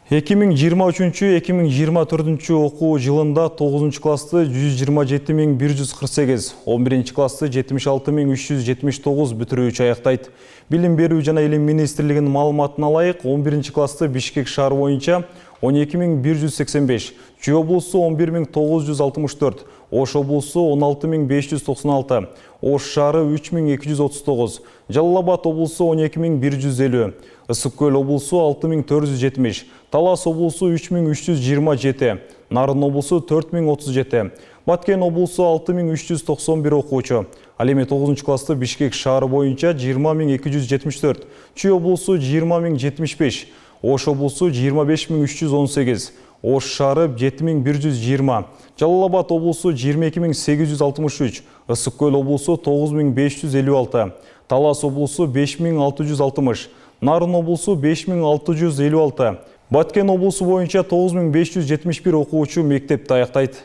2023-2024 окуу жылында 9 классты 127.148, 11 классты 76.379 бүтүрүүчү аяктайт. Билим берүү жана илим министрлигинин маалыматына ылайык, 11 классты Бишкек шаары боюнча 12.185, Чүй облусу 11.964, Ош облусу 16.596, Ош шаары 3.239, Жалал-Абад облусу 12.150, Ысык Көл облусу 6.470, Талас облусу 3.327, Нарын облусу 4.037, Баткен облусу 6.391 окуучу. Ал эми 9 класты Бишкек шаары боюнча 20.274, Чүй облусу 20.075, Ош облусу 25.318, Ош шаары 7.120, Жалал-Абад облусу 22.863, Ысык Көл облусу 9.556, Талас облусу 5.660, Нарын облусу 5.656, Баткен облусу боюнча 9.571 окуучу мектепти аяктайт.